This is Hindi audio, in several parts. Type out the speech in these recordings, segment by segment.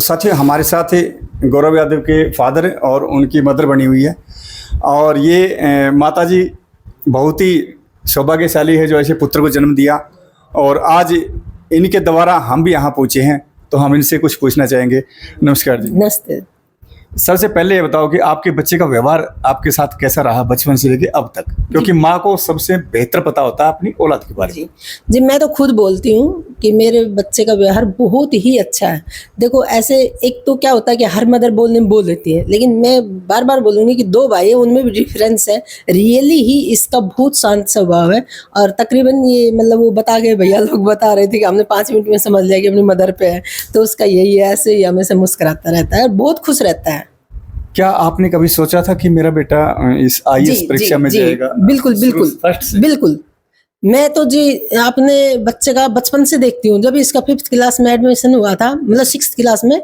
साथियों हमारे साथ गौरव यादव के फादर और उनकी मदर बनी हुई है और ये माता जी बहुत ही सौभाग्यशाली है जो ऐसे पुत्र को जन्म दिया और आज इनके द्वारा हम भी यहाँ पहुँचे हैं, तो हम इनसे कुछ पूछना चाहेंगे। नमस्कार जी। नमस्ते। सबसे पहले ये बताओ कि आपके बच्चे का व्यवहार आपके साथ कैसा रहा बचपन से लेके अब तक, क्योंकि माँ को सबसे बेहतर पता होता है अपनी औलाद के बारे में। जी मैं तो खुद बोलती हूँ कि मेरे बच्चे का व्यवहार बहुत ही अच्छा है। देखो ऐसे एक तो क्या होता है कि हर मदर बोलने में बोल देती है, लेकिन मैं बार बार बोलूँगी कि दो भाई है उनमें भी डिफरेंस है। रियली ही इसका बहुत शांत स्वभाव है और तकरीबन ये मतलब वो बता गए, भैया लोग बता रहे थे कि हमने 5 मिनट में समझ लिया कि अपनी मदर पे है, तो उसका यही है, ऐसे ही हमेशा मुस्कुराता रहता है, बहुत खुश रहता है। क्या आपने कभी सोचा था कि मेरा बेटा इस आईएएस परीक्षा में जाएगा? बिल्कुल बिल्कुल बिल्कुल। मैं तो जी अपने बच्चे का बचपन से देखती हूँ। जब इसका 5th क्लास में एडमिशन हुआ था, मतलब 6th क्लास में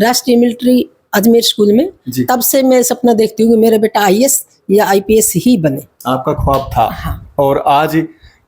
राष्ट्रीय मिलिट्री अजमेर स्कूल में, तब से मैं सपना देखती हूँ कि मेरा बेटा आईएएस या आईपीएस ही बने। आपका ख्वाब था। हाँ। और आज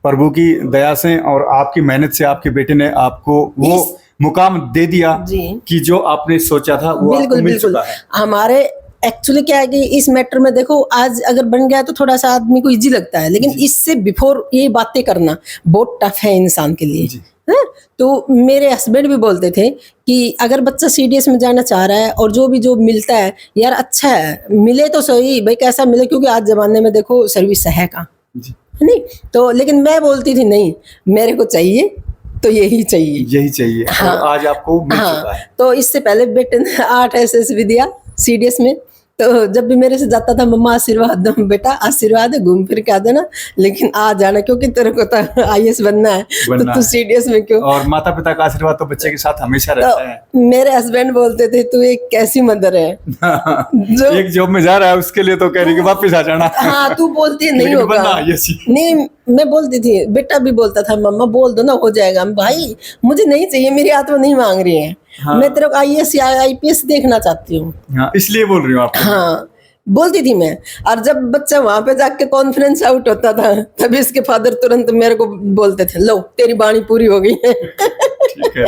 प्रभु की दया से और आपकी मेहनत से आपके बेटे ने आपको वो मुकाम दे दिया कि जो आपने सोचा था वो आपको मिल चुका है। हमारे एक्चुअली क्या है कि इस मैटर में देखो आज अगर बन गया तो थोड़ा सा आदमी को इजी लगता है, लेकिन इससे बिफोर ये बातें करना बहुत टफ है इंसान के लिए। है? तो मेरे हस्बैंड भी बोलते थे कि अगर बच्चा सीडीएस में जाना चाह रहा है और जो भी जॉब मिलता है यार अच्छा है, मिले तो सही भाई, कैसा मिले, क्योंकि आज जमाने में देखो सर्विस है कहाँ, है नहीं। तो लेकिन मैं बोलती थी नहीं, मेरे को चाहिए तो यही चाहिए। हाँ। और आज आपको मिल चुका है। तो इससे पहले बेटे ने 8 SSB दिया सीडीएस में, तो जब भी मेरे से जाता था मम्मा आशीर्वाद दो, बेटा आशीर्वाद है, घूम फिर के आ जाना, लेकिन आ जाना क्योंकि तेरे को तो आईएएस बनना है, तो तू सीडीएस में क्यों। और माता पिता का आशीर्वाद तो बच्चे के साथ हमेशा रहता है। मेरे हस्बैंड बोलते थे तू एक कैसी मदर है जो एक जॉब में जा रहा है उसके लिए तो कह रही कि वापस आ जाना। हाँ तू बोलती है नहीं होगा, नहीं मैं बोलती थी, बेटा भी बोलता था मम्मा बोल दो ना हो जाएगा। भाई मुझे नहीं चाहिए, मेरी आत्मा नहीं मांग रही है। हाँ। मैं तेरे को आईएएस या आईपीएस देखना चाहती हूँ। हाँ, इसलिए बोल रही हूँ आपको। हाँ बोलती थी मैं। और जब बच्चा वहां पे जाके कॉन्फ्रेंस आउट होता था तभी इसके फादर तुरंत मेरे को बोलते थे लो तेरी बाणी पूरी हो गई है। ठीक है।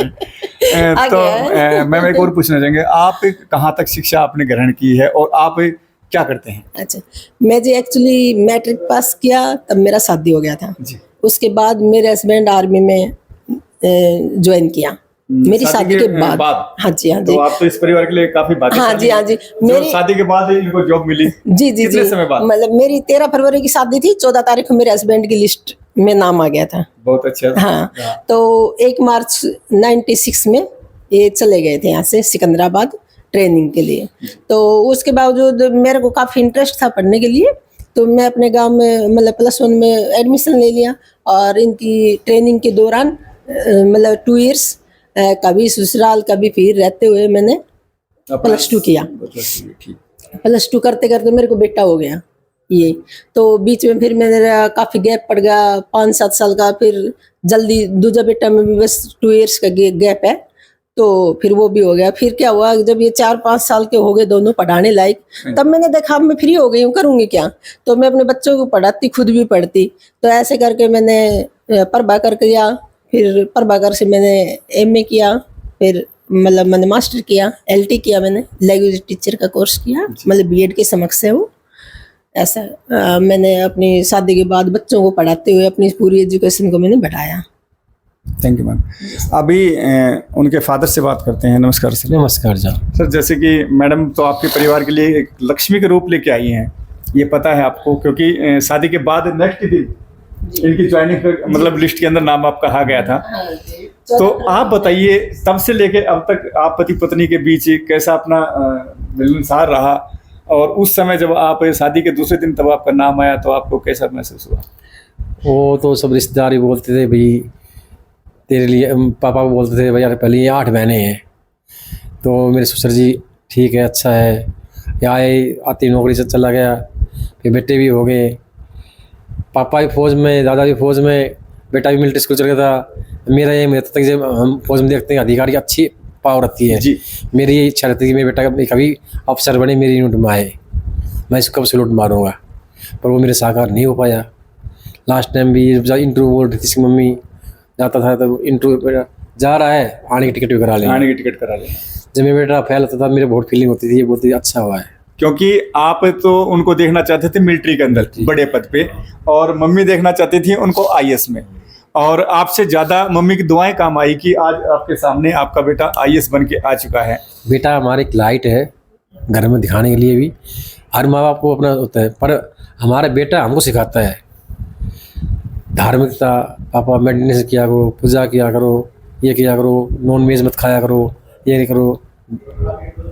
तो मैं एक और पूछना चाहेंगे, आप कहाँ तक शिक्षा आपने ग्रहण की है और आप क्या करते हैं? अच्छा, मैं जी एक्चुअली मैट्रिक पास किया तब मेरा शादी हो गया था जी। उसके बाद मेरे हस्बैंड आर्मी में ज्वाइन किया मेरी शादी के बाद। हाँ जी हाँ जी। तो आप तो इस परिवार के लिए काफी भाग्यशाली। हाँ जी हाँ जी। मेरी शादी के बाद इनको जॉब मिली। जी जी जी। मतलब मेरी 13 फरवरी की शादी थी, 14 तारीख को मेरे हस्बैंड की लिस्ट में नाम आ गया था। बहुत अच्छा। हाँ तो 1 मार्च 96 में ये चले गए थे यहाँ से सिकंदराबाद ट्रेनिंग के लिए। तो उसके बावजूद मेरे को काफी इंटरेस्ट था पढ़ने के लिए, तो मैं अपने गांव में मतलब +1 में एडमिशन ले लिया और इनकी ट्रेनिंग के दौरान मतलब 2 इयर्स कभी ससुराल कभी फिर रहते हुए मैंने +2 किया। +2 करते करते मेरे को बेटा हो गया ये, तो बीच में फिर मेरा काफ़ी गैप पड़ गया 5-7 साल का। फिर जल्दी दूसरा बेटा में भी बस 2 इयर्स का गैप है, तो फिर वो भी हो गया। फिर क्या हुआ जब ये 4-5 साल के हो गए दोनों पढ़ाने लायक, तब मैंने देखा मैं फ्री हो गई हूँ, करूँगी क्या। तो मैं अपने बच्चों को पढ़ाती, खुद भी पढ़ती। तो ऐसे करके मैंने प्रभाकर किया, फिर प्रभाकर से मैंने MA किया, फिर मतलब मैंने मास्टर किया, LT किया, मैंने लैंग्वेज टीचर का कोर्स किया, मतलब BEd के समक्ष है वो। ऐसा मैंने अपनी शादी के बाद बच्चों को पढ़ाते हुए अपनी पूरी एजुकेशन को मैंने बढ़ाया। Thank you ma'am. अभी उनके फादर से बात करते हैं। नमस्कार सर। नमस्कार सर, जैसे कि मैडम तो आपके परिवार के लिए एक लक्ष्मी के रूप लेके आई हैं, ये पता है आपको, क्योंकि शादी के बाद नेक्स्ट दिन इनकी ज्वाइनिंग मतलब लिस्ट के अंदर नाम आपका आ गया था। तो आप बताइए तब से लेके अब तक आप पति पत्नी के बीच कैसा अपना मिलनसार रहा, और उस समय जब आप शादी के दूसरे दिन तब आपका नाम आया तो आपको कैसा महसूस हुआ? वो तो सब रिश्तेदार ही बोलते थे भाई तेरे लिए, पापा को बोलते थे भाई यार पहले ये 8 बहनें हैं, तो मेरे ससुर जी ठीक है अच्छा है, यहाँ आती नौकरी से चला गया, फिर बेटे भी हो गए, पापा भी फौज में, दादा भी फौज में, बेटा भी मिलिट्री स्कूल चल गया था। मेरा ये मेरे तक जब हम फौज में देखते हैं अधिकारी की अच्छी पावर रहती है जी, मेरी ये इच्छा रहती है कि मेरे बेटा कभी अफसर बने, मेरी यूनिट में आए, मैं इसको कब सलूट मारूंगा, पर वो मेरे साकार नहीं हो पाया। लास्ट टाइम भी इंटरव्यू बोल रही थी इसकी मम्मी, जाता था तो इंटरव्यू जा रहा है, आने की टिकट भी करा लें, आने की टिकट करा लें। जब मेरा बेटा फेल होता था मेरे बहुत फीलिंग होती थी, ये बोलती थी अच्छा हुआ है। क्योंकि आप तो उनको देखना चाहते थे मिलिट्री के अंदर बड़े पद पे, और मम्मी देखना चाहती थी उनको आईएएस में, और आपसे ज्यादा मम्मी की दुआएं काम आई कि आज आपके सामने आपका बेटा आईएएस बन के आ चुका है। बेटा हमारे एक लाइट है घर में दिखाने के लिए भी, हर माँ बाप को अपना होता है, पर हमारा बेटा हमको सिखाता है धार्मिकता। पापा मेडिटेशन किया करो, पूजा किया करो, ये किया करो, नॉन वेज मत खाया करो, ये नहीं करो।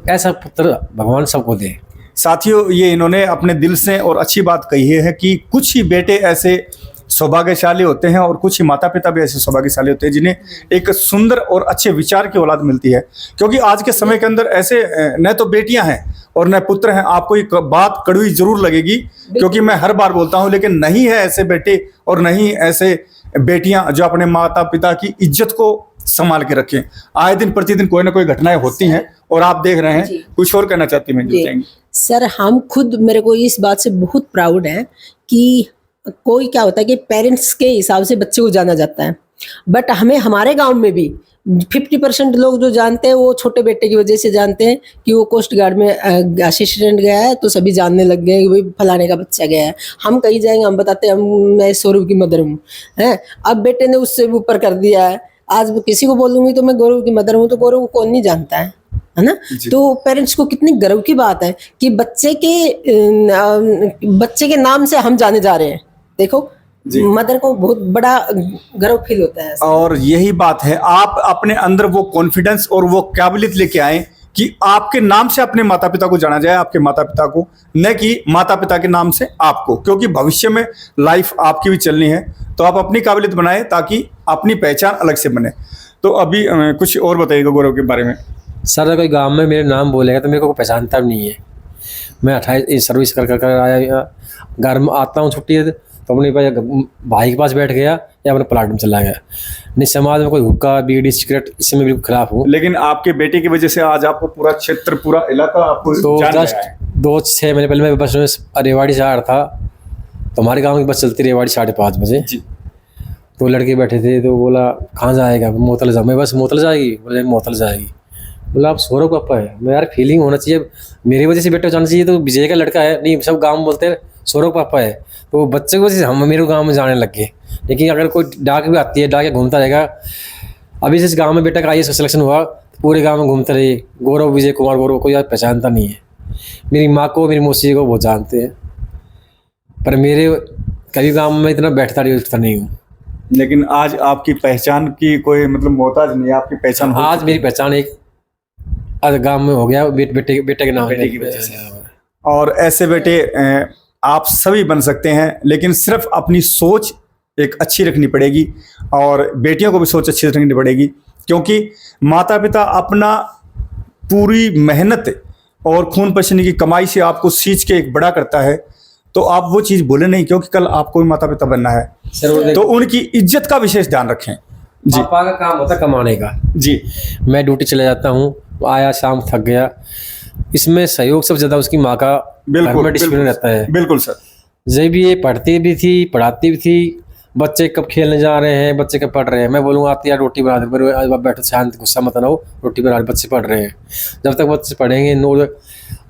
ऐसा पुत्र भगवान सबको दे। साथियों, ये इन्होंने अपने दिल से और अच्छी बात कही है कि कुछ ही बेटे ऐसे सौभाग्यशाली होते हैं और कुछ ही माता पिता भी ऐसे सौभाग्यशाली होते हैं जिन्हें एक सुंदर और अच्छे विचार की औलाद मिलती है। क्योंकि आज के समय के अंदर ऐसे न तो बेटियां हैं और न पुत्र हैं। आपको एक बात कड़वी जरूर लगेगी, क्योंकि मैं हर बार बोलता हूं, लेकिन नहीं है ऐसे बेटे और नहीं ऐसे बेटियां जो अपने माता पिता की इज्जत को संभाल के रखें। आए दिन प्रतिदिन कोई ना कोई घटनाएं होती हैं और आप देख रहे हैं। कुछ और कहना चाहती हैं? सर, हम खुद, मेरे को इस बात से बहुत प्राउड है कि कोई क्या होता है कि पेरेंट्स के हिसाब से बच्चे को जाना जाता है, बट हमें हमारे गांव में भी 50% लोग जो जानते हैं वो छोटे बेटे की वजह से जानते हैं कि वो कोस्ट गार्ड में असिस्टेंट गया है, तो सभी जानने लग गए कि भाई फलाने का बच्चा गया है। हम कहीं जाएंगे, हम बताते हैं मैं सौरभ की मदर हूँ, हैं। अब बेटे ने उससे भी ऊपर कर दिया है। आज किसी को बोलूंगी तो मैं गौरव की मदर हूँ, तो गौरव को कौन नहीं जानता है ना। तो पेरेंट्स को कितनी गर्व की बात है कि बच्चे के नाम से हम जाने जा रहे हैं। देखो, मदर को बहुत बड़ा गर्व फील होता है। और यही बात है, आप अपने अंदर वो कॉन्फिडेंस और वो काबिलियत लेके आए कि आपके नाम से अपने माता पिता को जाना जाए, आपके माता पिता को, न कि माता पिता के नाम से आपको। क्योंकि भविष्य में लाइफ आपकी भी चलनी है, तो आप अपनी काबिलियत बनाए ताकि अपनी पहचान अलग से बने। तो अभी कुछ और बताइएगा गौरव के बारे में। सर, कोई गांव में मेरे नाम बोलेगा तो मेरे को पहचानता भी नहीं है। मैं 28 सर्विस कर आया, घर में आता हूँ छुट्टी तो अपने भाई के पास बैठ गया या अपने प्लाट में चला गया। नहीं, समाज में कोई हुक्का बीड़ी सिगरेट इससे मैं बिल्कुल खिलाफ हूँ। लेकिन आपके बेटे की वजह से आज आपको पूरा क्षेत्र, पूरा इलाका आपको तो जान जस्ट रहा है। 2-6 महीने पहले मैं बस में रेवाड़ी से आ रहा था, तो हमारे गाँव की बस चलती रेवाड़ी 5:30 बजे। तो लड़के बैठे थे, तो बोला कहाँ जाएगा? मोतल जा। मैं बस मोतल जाएगी? बोले मोतल जाएगी। बोला आप सौरभ पापा है? मैं यार फीलिंग होना चाहिए, मेरी वजह से बेटा जाना चाहिए। तो विजय का लड़का है, नहीं सब गाँव में बोलते हैं सौरभ पापा है, तो बच्चे की वजह से हम मेरे गाँव में जाने लग गए। लेकिन अगर कोई डाक भी आती है, डाक घूमता रहेगा। अभी जिस गाँव में बेटा का आईएएस सिलेक्शन हुआ, पूरे गाँव में घूमते रहे गौरव, विजय कुमार गौरव, कोई यार पहचानता नहीं है। मेरी माँ को, मेरी मौसी को बहुत जानते हैं, पर मेरे कभी गाँव में इतना बैठता नहीं हूँ। लेकिन आज आपकी पहचान की कोई मतलब मोहताज नहीं है, आपकी पहचान आज मेरी पहचान एक गाँव में हो गया, बेटे के नाम की वजह से। और ऐसे बेटे आप सभी बन सकते हैं, लेकिन सिर्फ अपनी सोच एक अच्छी रखनी पड़ेगी, और बेटियों को भी सोच अच्छी रखनी पड़ेगी। क्योंकि माता पिता अपना पूरी मेहनत और खून पसीने की कमाई से आपको सींच के एक बड़ा करता है, तो आप वो चीज़ बोले नहीं, क्योंकि कल आपको भी माता पिता बनना है। तो उनकी इज्जत का विशेष ध्यान रखें। जी, पापा का काम होता है कमाने का। जी, मैं ड्यूटी चले जाता हूँ, आया शाम थक गया। इसमें सहयोग सबसे ज्यादा उसकी माँ का बिल्कुल डिसिप्लिन रहता है। बिल्कुल सर। जब भी ये पढ़ती भी थी, पढ़ाती भी थी। बच्चे कब खेलने जा रहे हैं, बच्चे कब पढ़ रहे हैं, मैं बोलूँगा आती यार रोटी बना दे, बैठो शांत, गुस्सा मत ना हो, रोटी बना दे, बच्चे पढ़ रहे हैं। जब तक बच्चे पढ़ेंगे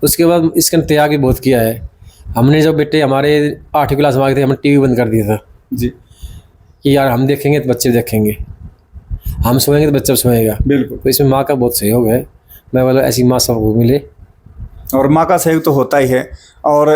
उसके बाद इसका त्याग भी बहुत किया है हमने। जब बेटे हमारे 8वीं क्लास में आ गए थे, हमने टीवी बंद कर दिया था जी, कि यार हम देखेंगे तो बच्चे देखेंगे, हम सोएंगे तो बच्चा सोएगा। बिल्कुल। तो इसमें माँ का बहुत सहयोग है। मैं बोला ऐसी माँ सबको मिले, और माँ का सहयोग तो होता ही है। और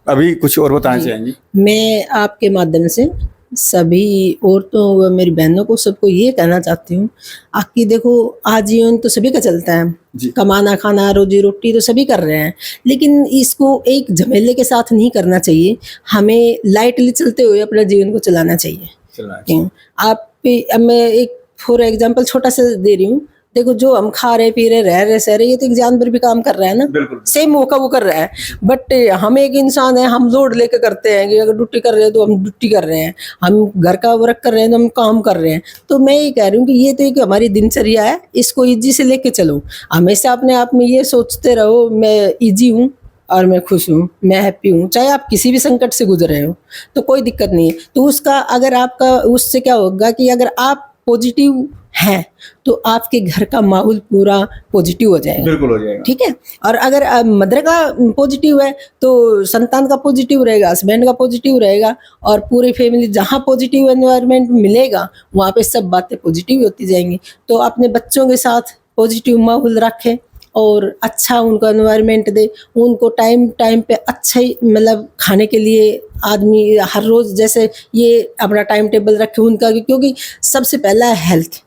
अभी कुछ और बताना चाहेंगी? मैं आपके माध्यम से सभी औरतों, मेरी बहनों को, सबको ये कहना चाहती हूँ कि देखो, आजीवन तो सभी का चलता है, कमाना खाना रोजी रोटी तो सभी कर रहे हैं, लेकिन इसको एक झमेले के साथ नहीं करना चाहिए। हमें लाइटली चलते हुए अपना जीवन को चलाना चाहिए। आप अब मैं एक फॉर एग्जाम्पल छोटा सा दे रही हूँ। देखो, जो हम खा रहे पी रहे रह रहे सह रहे, ये तो एक जानवर भी काम कर रहा है ना, सेम वो कर रहा है। बट हम एक इंसान है, हम लोड लेके करते हैं कि अगर ड्यूटी कर रहे हैं तो हम ड्यूटी कर रहे हैं, हम घर का वर्क कर रहे हैं तो हम काम कर रहे हैं। तो मैं ये कह रही हूँ कि ये तो एक हमारी दिनचर्या है, इसको ईजी से लेके चलो। हमेशा अपने आप में ये सोचते रहो मैं ईजी हूँ और मैं खुश हूँ, मैं हैप्पी हूँ। चाहे आप किसी भी संकट से गुजर रहे हो तो कोई दिक्कत नहीं है। तो उसका अगर आपका उससे क्या होगा कि अगर आप पॉजिटिव हैं तो आपके घर का माहौल पूरा पॉजिटिव हो जाएगा। बिल्कुल हो जाएगा। ठीक है। और अगर मदर का पॉजिटिव है तो संतान का पॉजिटिव रहेगा, हस्बैंड का पॉजिटिव रहेगा, और पूरी फैमिली जहाँ पॉजिटिव एनवायरनमेंट मिलेगा वहाँ पे सब बातें पॉजिटिव होती जाएंगी। तो अपने बच्चों के साथ पॉजिटिव माहौल रखें और अच्छा उनको एनवायरनमेंट दे, उनको टाइम टाइम पे अच्छा ही मतलब खाने के लिए आदमी हर रोज़ जैसे ये अपना टाइम टेबल रखे उनका, क्योंकि सबसे पहला है हेल्थ।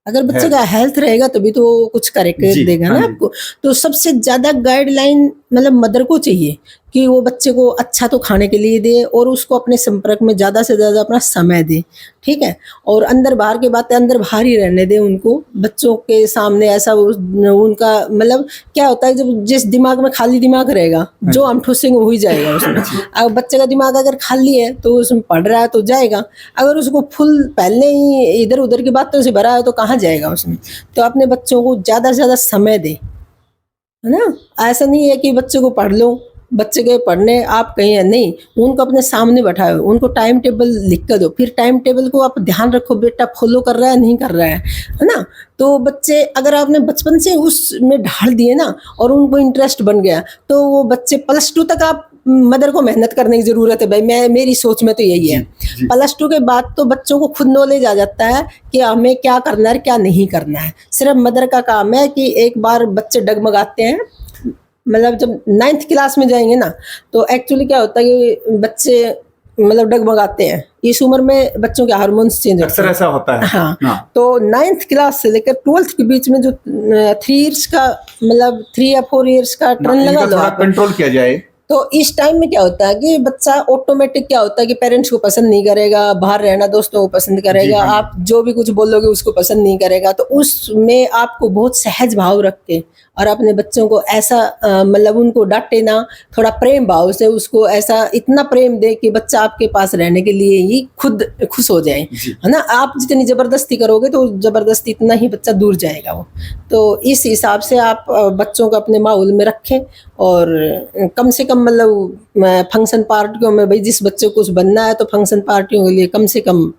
अगर बच्चे का हेल्थ रहेगा तभी तो वो कुछ करके जी, देगा हाँ ना जी। आपको। तो सबसे ज़्यादा गाइडलाइन मतलब मदर को चाहिए कि वो बच्चे को अच्छा तो खाने के लिए दे और उसको अपने संपर्क में ज़्यादा से ज़्यादा अपना समय दे। ठीक है। और अंदर बाहर की बातें अंदर बाहर ही रहने दे उनको, बच्चों के सामने ऐसा उनका मतलब क्या होता है, जब जिस दिमाग में खाली दिमाग रहेगा जो हम ठूसेंगे हो ही जाएगा उसमें। अब बच्चे का दिमाग अगर खाली है तो उसमें पढ़ रहा है तो जाएगा, अगर उसको फुल पहले ही इधर उधर की बातों से भरा है तो कहाँ जाएगा उसमें। तो अपने बच्चों को ज़्यादा से ज़्यादा समय दे, है ना। ऐसा नहीं है कि बच्चे को पढ़ लो, बच्चे के पढ़ने आप कहीं है नहीं, उनको अपने सामने बैठाओ, उनको टाइम टेबल लिख कर दो, फिर टाइम टेबल को आप ध्यान रखो बेटा फॉलो कर रहा है नहीं कर रहा है ना। तो बच्चे अगर आपने बचपन से उसमें ढाल दिए ना और उनको इंटरेस्ट बन गया तो वो बच्चे +2 तक आप मदर को मेहनत करने की ज़रूरत है भाई, मेरी सोच में तो यही है। +2 के बाद तो बच्चों को खुद नॉलेज आ जाता है कि हमें क्या करना है क्या नहीं करना है। सिर्फ मदर का काम है कि एक बार बच्चे डगमगाते हैं, मतलब जब 9th क्लास में जाएंगे ना तो एक्चुअली क्या होता है कि बच्चे मतलब डगमगाते हैं, इस उम्र में बच्चों के हार्मोन्स चेंज होते अक्सर हैं। ऐसा होता है। हाँ। तो 9th क्लास से लेकर 12th के बीच में जो 3 इयर्स का मतलब 3 या 4 इयर्स का टर्न लगा इनका लो थोड़ा आप। कंट्रोल किया जाए। तो इस टाइम में क्या होता है कि बच्चा ऑटोमेटिक क्या होता है कि पेरेंट्स को पसंद नहीं करेगा, बाहर रहना दोस्तों को पसंद करेगा, हाँ। आप जो भी कुछ बोलोगे उसको पसंद नहीं करेगा। तो उसमें आपको बहुत सहज भाव रख के और अपने बच्चों को ऐसा मतलब उनको डांटे ना, थोड़ा प्रेम भाव से उसको ऐसा इतना प्रेम दे कि बच्चा आपके पास रहने के लिए ही खुद खुश हो जाए, है ना। आप जितनी ज़बरदस्ती करोगे तो ज़बरदस्ती इतना ही बच्चा दूर जाएगा वो। तो इस हिसाब से आप बच्चों को अपने माहौल में रखें और कम से कम मतलब फंक्शन पार्टियों में भाई जिस बच्चे को कुछ बनना है तो फंक्शन पार्टियों के लिए कम से कम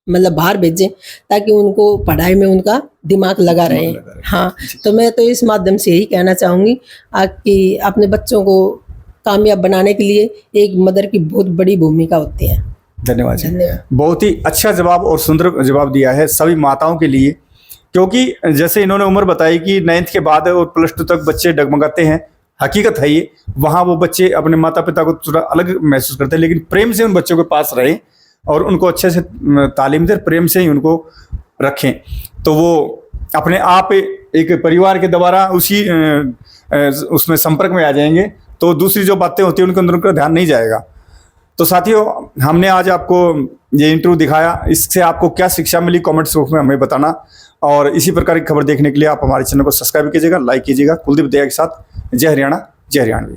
मतलब बाहर भेजें ताकि उनको पढ़ाई में उनका दिमाग लगा रहे। हाँ, तो मैं तो इस माध्यम से यही कहना चाहूँगी कि अपने बच्चों को कामयाब बनाने के लिए एक मदर की बहुत बड़ी भूमिका होती है। धन्यवाद जी। धन्यवाद। बहुत ही अच्छा जवाब और सुंदर जवाब दिया है सभी माताओं के लिए, क्योंकि जैसे इन्होंने उम्र बताई कि 9th के बाद और +2 तक बच्चे डगमगाते हैं, हकीकत है ये। वहाँ वो बच्चे अपने माता पिता को थोड़ा अलग महसूस करते हैं, लेकिन प्रेम से उन बच्चों के पास रहें और उनको अच्छे से तालीम दें, प्रेम से ही उनको रखें, तो वो अपने आप एक परिवार के द्वारा उसी उसमें संपर्क में आ जाएंगे। तो दूसरी जो बातें होती हैं उनके अंदर उनका ध्यान नहीं जाएगा। तो साथियों, हमने आज आपको ये इंटरव्यू दिखाया, इससे आपको क्या शिक्षा मिली कमेंट्स बॉक्स में हमें बताना, और इसी प्रकार की खबर देखने के लिए आप हमारे चैनल को सब्सक्राइब कीजिएगा, लाइक कीजिएगा। कुलदीप दया के साथ, जय हरियाणा, जय हरियाणवी।